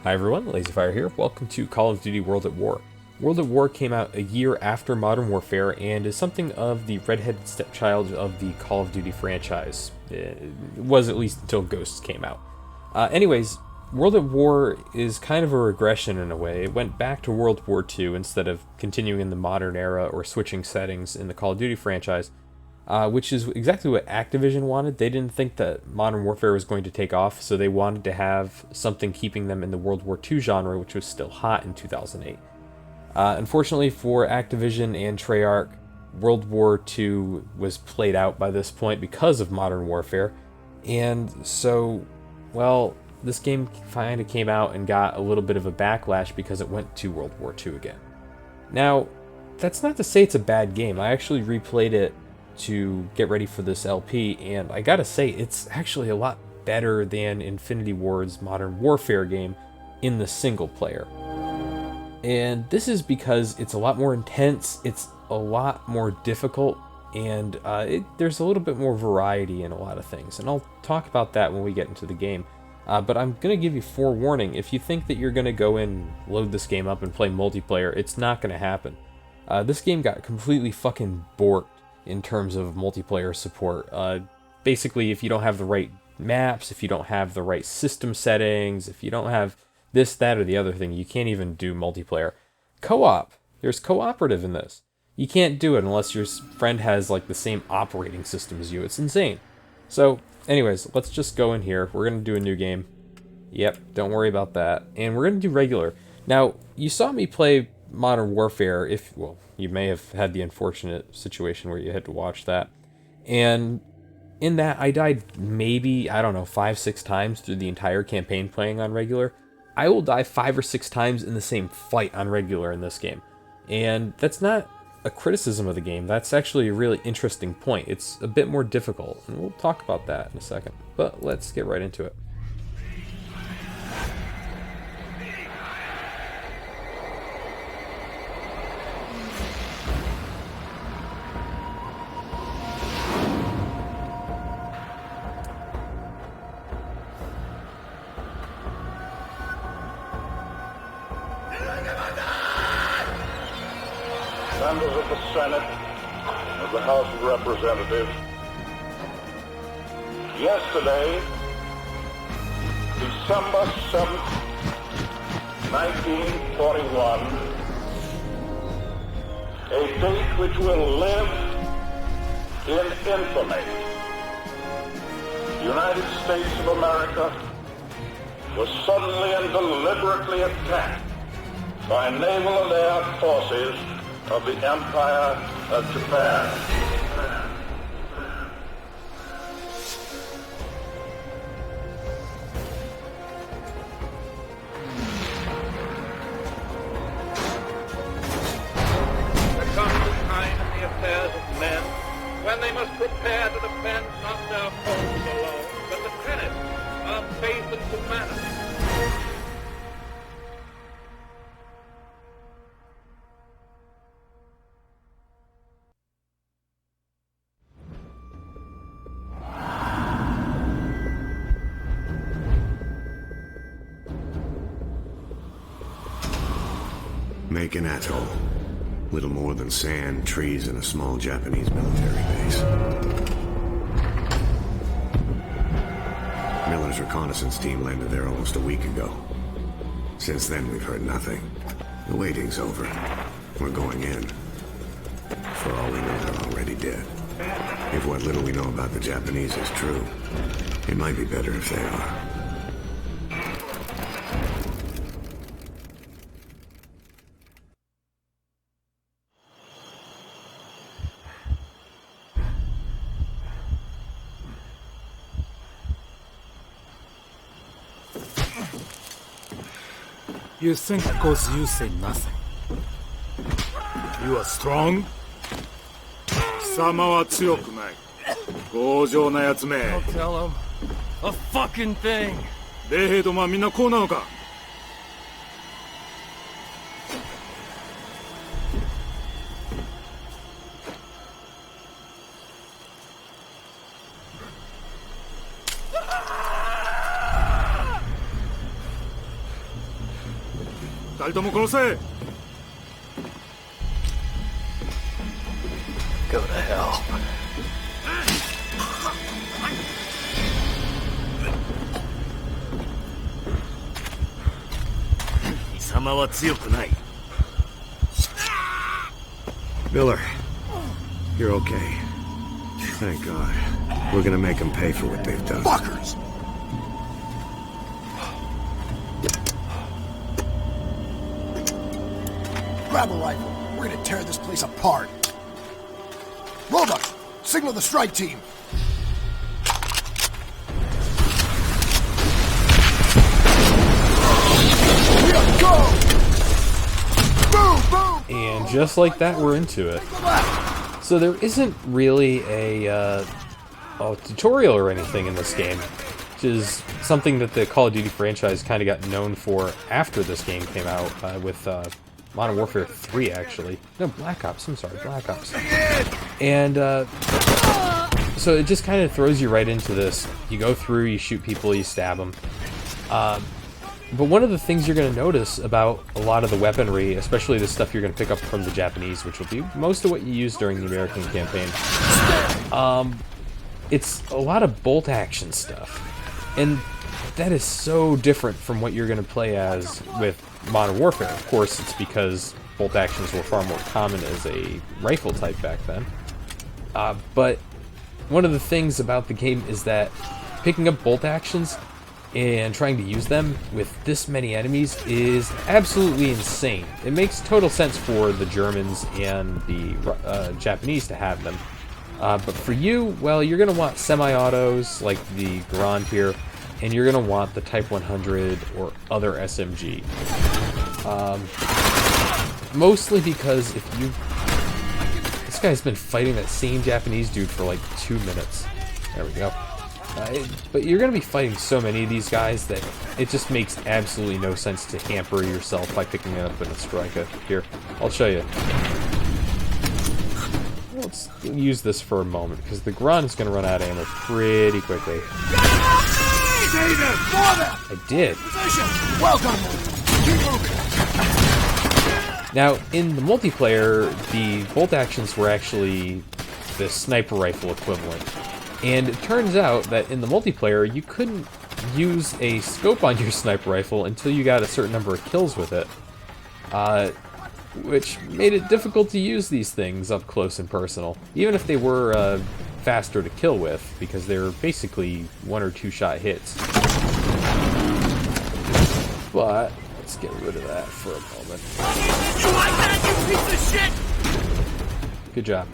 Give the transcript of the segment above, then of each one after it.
Hi everyone, LazyFire here. Welcome to Call of Duty World at War. World at War came out a year after Modern Warfare and is something of the redheaded stepchild of the Call of Duty franchise. It was at least until Ghosts came out. Anyways, World at War is kind of a regression in a way. It went back to World War II instead of continuing in the modern era or switching settings in the Call of Duty franchise. Which is exactly what Activision wanted. They didn't think that Modern Warfare was going to take off, so they wanted to have something keeping them in the World War II genre, which was still hot in 2008. Unfortunately for Activision and Treyarch, World War II was played out by this point because of Modern Warfare, and so, well, this game kind of came out and got a little bit of a backlash because it went to World War II again. Now, that's not to say it's a bad game. I actually replayed it to get ready for this LP, and I gotta say, it's actually a lot better than Infinity Ward's Modern Warfare game in the single player. And this is because it's a lot more intense, it's a lot more difficult, and there's a little bit more variety in a lot of things, and I'll talk about that when we get into the game. But I'm gonna give you forewarning, if you think that you're gonna go in, load this game up and play multiplayer, it's not gonna happen. This game got completely fucking borked in terms of multiplayer support. Basically, if you don't have the right maps, if you don't have the right system settings, if you don't have this, that, or the other thing, you can't even do multiplayer. Co-op. There's cooperative in this. You can't do it unless your friend has like the same operating system as you. It's insane. So, anyways, let's just go in here. We're going to do a new game. Yep, don't worry about that. And we're going to do regular. Now, you saw me play Modern Warfare, you may have had the unfortunate situation where you had to watch that. And in that, I died maybe, 5-6 times through the entire campaign playing on regular. I will die 5 or 6 times in the same fight on regular in this game. And that's not a criticism of the game, that's actually a really interesting point. It's a bit more difficult, and we'll talk about that in a second. But let's get right into it. Members of the Senate, of the House of Representatives, yesterday, December 7th, 1941, a date which will live in infamy. The United States of America was suddenly and deliberately attacked by naval and air forces of the Empire of Japan. There comes a time in the affairs of men when they must prepare to defend not their homes alone, but the tenets of faith and humanity. Make an atoll. Little more than sand, trees, and a small Japanese military base. Miller's reconnaissance team landed there almost a week ago. Since then, we've heard nothing. The waiting's over. We're going in. For all we know, they're already dead. If what little we know about the Japanese is true, it might be better if they are. You think because you say nothing. You are strong? 貴様は強くない。強情なやつめ。Don't tell him a fucking thing. 米兵どもはみんなこうなのか。二人とも殺せ。 Go to hell. 貴様は強くない。 Miller, you're okay. Thank God. We're gonna make them pay for what they've done. Fuckers! Grab a rifle. We're gonna tear this place apart. Roebuck, signal the strike team. Here, go! Boom, boom! And just like that, we're into it. So there isn't really a tutorial or anything in this game, which is something that the Call of Duty franchise kind of got known for after this game came out, with Modern Warfare 3, actually. No, Black Ops, I'm sorry, Black Ops. And so it just kind of throws you right into this. You go through, you shoot people, you stab them. But one of the things you're going to notice about a lot of the weaponry, especially the stuff you're going to pick up from the Japanese, which will be most of what you use during the American campaign, it's a lot of bolt action stuff. And that is so different from what you're going to play as with Modern Warfare. Of course, it's because bolt actions were far more common as a rifle type back then. But one of the things about the game is that picking up bolt actions and trying to use them with this many enemies is absolutely insane. It makes total sense for the Germans and the Japanese to have them. But for you, well, you're going to want semi-autos like the Garand here, and you're going to want the Type 100 or other SMG. Mostly because if you... This guy's been fighting that same Japanese dude for like 2 minutes. There we go. But you're going to be fighting so many of these guys that it just makes absolutely no sense to hamper yourself by picking it up in a striker. Here, I'll show you. Let's use this for a moment, because the Grunt is going to run out of ammo pretty quickly. I did. Well done. Keep moving. Now, in the multiplayer, the bolt actions were actually the sniper rifle equivalent. And it turns out that in the multiplayer, you couldn't use a scope on your sniper rifle until you got a certain number of kills with it. Which made it difficult to use these things up close and personal, even if they were faster to kill with, because they were basically 1 or 2 shot hits. But let's get rid of that for a moment. You like that, you piece of shit? Good job.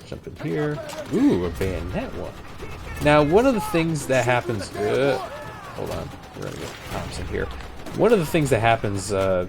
Jump in here. Ooh, a bayonet one. Now, one of the things that happens... hold on. We're going to get Thompson here. One of the things that happens, I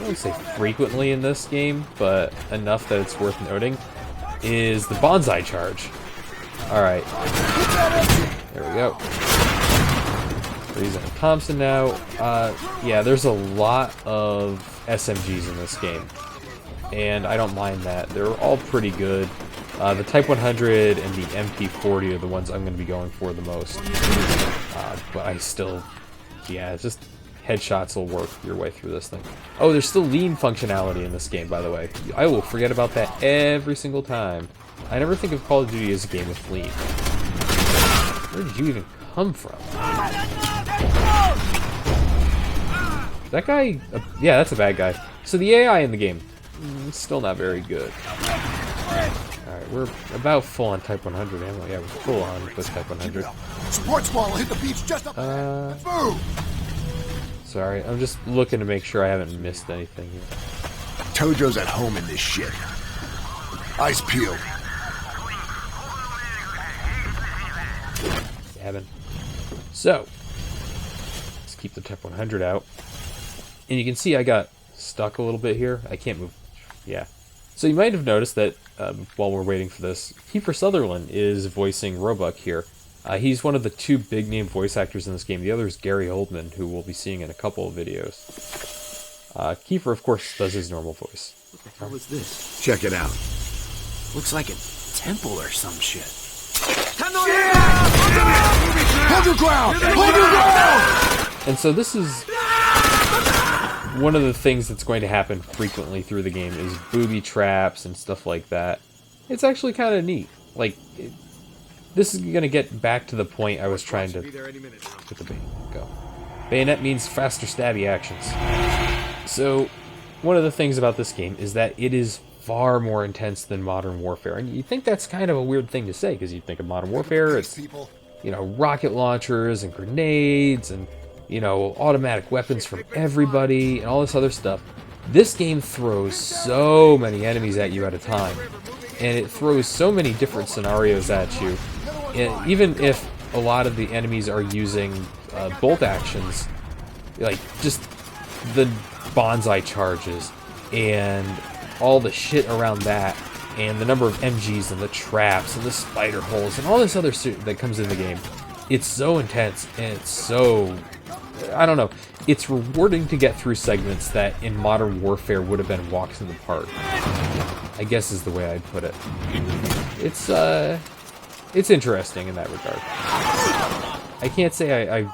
won't say frequently in this game, but enough that it's worth noting, is the bonsai charge. Alright. There we go. We're using a Thompson now. Yeah, there's a lot of SMGs in this game, and I don't mind that. They're all pretty good. The Type 100 and the MP40 are the ones I'm going to be going for the most. But I still... Yeah, just headshots will work your way through this thing. Oh, there's still lean functionality in this game, by the way. I will forget about that every single time. I never think of Call of Duty as a game with lean. Where did you even come from? That guy... yeah, that's a bad guy. So the AI in the game, still not very good. Alright, we're about full on Type 100 ammo. Yeah, we're full on with Type 100. Support squad will hit the beach just up there. Move! Sorry, I'm just looking to make sure I haven't missed anything here. Tojo's at home in this shit. Eyes peeled. Stabbing. So, let's keep the Type 100 out. And you can see I got stuck a little bit here. I can't move. Yeah. So you might have noticed that while we're waiting for this, Kiefer Sutherland is voicing Roebuck here. He's one of the 2 big-name voice actors in this game. The other is Gary Oldman, who we'll be seeing in a couple of videos. Kiefer, of course, does his normal voice. What the hell is this? Check it out. Looks like a temple or some shit. Hold your ground! Hold your ground! And so this is one of the things that's going to happen frequently through the game is booby traps and stuff like that. It's actually kind of neat. Like, this is going to get back to the point I was trying to... Get the bayonet, go. Bayonet means faster stabby actions. So, one of the things about this game is that it is far more intense than Modern Warfare. And you think that's kind of a weird thing to say, because you think of Modern Warfare, it's, you know, rocket launchers and grenades and, you know, automatic weapons from everybody and all this other stuff. This game throws so many enemies at you at a time, and it throws so many different scenarios at you. And even if a lot of the enemies are using bolt actions, like just the bonsai charges and all the shit around that, and the number of MGs and the traps and the spider holes and all this other shit that comes in the game, it's so intense and it's so... I don't know. It's rewarding to get through segments that in Modern Warfare would have been walks in the park, I guess is the way I'd put it. It's interesting in that regard. I can't say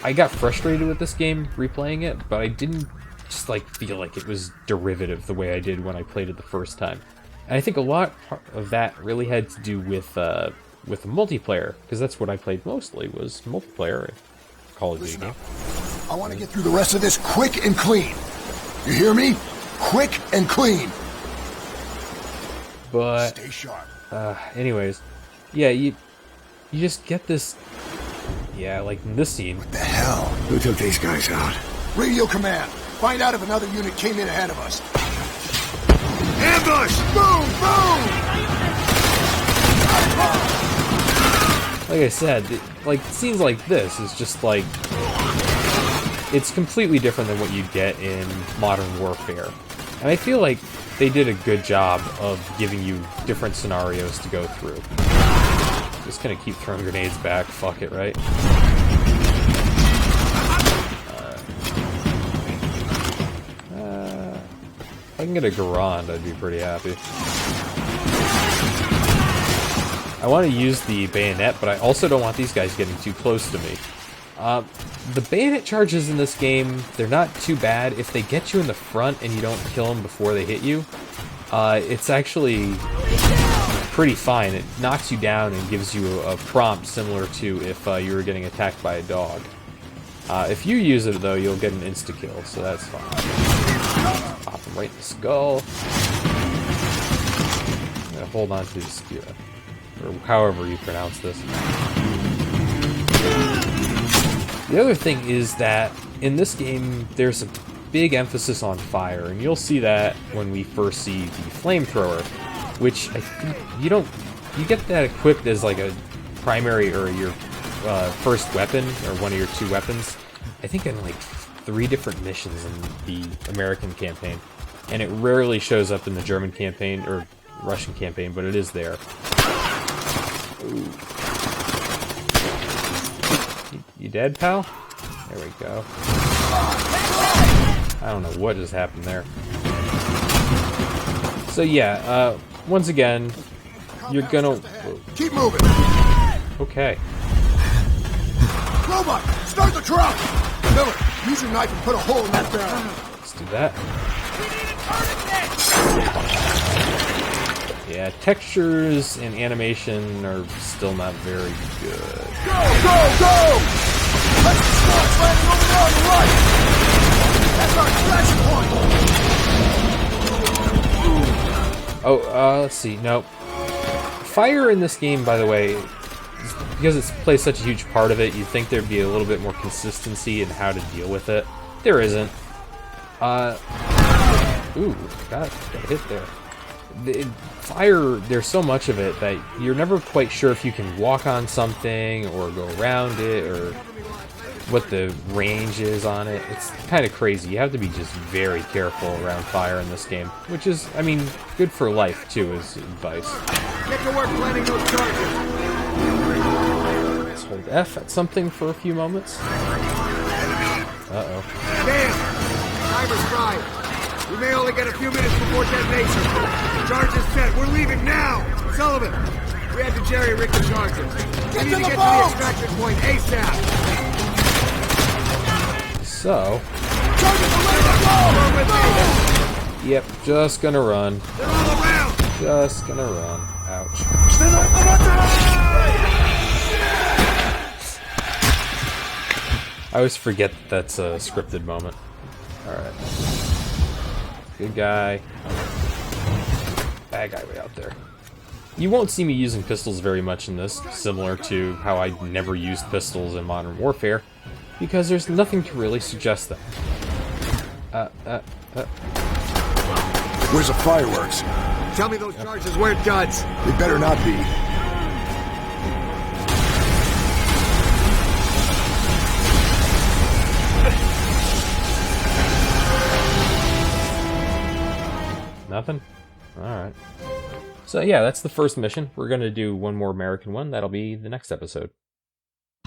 I got frustrated with this game replaying it, but I didn't just like feel like it was derivative the way I did when I played it the first time. And I think a lot of that really had to do with the multiplayer, because that's what I played mostly, was multiplayer in Call of Duty. Listen up. I want to get through the rest of this quick and clean. You hear me? Quick and clean. But stay sharp. Anyways, yeah, you just get this. Yeah, like in this scene. What the hell? Who took these guys out? Radio command. Find out if another unit came in ahead of us. Ambush! Boom! Boom! Like I said, like scenes like this is just like, it's completely different than what you'd get in Modern Warfare. And I feel like they did a good job of giving you different scenarios to go through. Just gonna keep throwing grenades back, fuck it, right? If I can get a Garand, I'd be pretty happy. I want to use the bayonet, but I also don't want these guys getting too close to me. The bayonet charges in this game, they're not too bad. If they get you in the front and you don't kill them before they hit you, it's actually pretty fine. It knocks you down and gives you a prompt similar to if you were getting attacked by a dog. If you use it, though, you'll get an insta-kill, so that's fine. Pop him right in the skull. I'm gonna hold on to the skewer, or however you pronounce this. The other thing is that in this game, there's a big emphasis on fire, and you'll see that when we first see the flamethrower, which I think you get that equipped as like a primary or your first weapon, or one of your two weapons, I think in like 3 different missions in the American campaign, and it rarely shows up in the German campaign or Russian campaign, but it is there. Ooh. You dead, pal? There we go. I don't know what just happened there. So yeah, once again, you're gonna... Keep moving. Okay. Robot, start the truck! Miller, use your knife and put a hole in that barrel. Let's do that. Yeah, textures and animation are still not very good. Go, go, go! Let's destroy it's landing over there on the right! That's our extraction point! Oh, let's see. Nope. Fire in this game, by the way, because it plays such a huge part of it, you'd think there'd be a little bit more consistency in how to deal with it. There isn't. Ooh, got hit there. Fire, there's so much of it that you're never quite sure if you can walk on something or go around it or what the range is on it. It's kind of crazy. You have to be just very careful around fire in this game, which is, I mean, good for life too, as advice. Get to work planting those charges. Let's hold F at something for a few moments. Uh-oh. Damn! Timer's fried. We may only get a few minutes before detonation. Charge is set. We're leaving now. Sullivan, we have to jerry-rig the charges. We need to get to the extraction point ASAP. So, Yep, just gonna run. They're all around! Just gonna run. Ouch. I always forget that that's a scripted moment. Alright. Good guy. Bad guy way out there. You won't see me using pistols very much in this, similar to how I never used pistols in Modern Warfare, because there's nothing to really suggest that. Where's the fireworks? Tell me those charges weren't guns. They better not be. Nothing? Alright. So yeah, that's the first mission. We're gonna do one more American one. That'll be the next episode.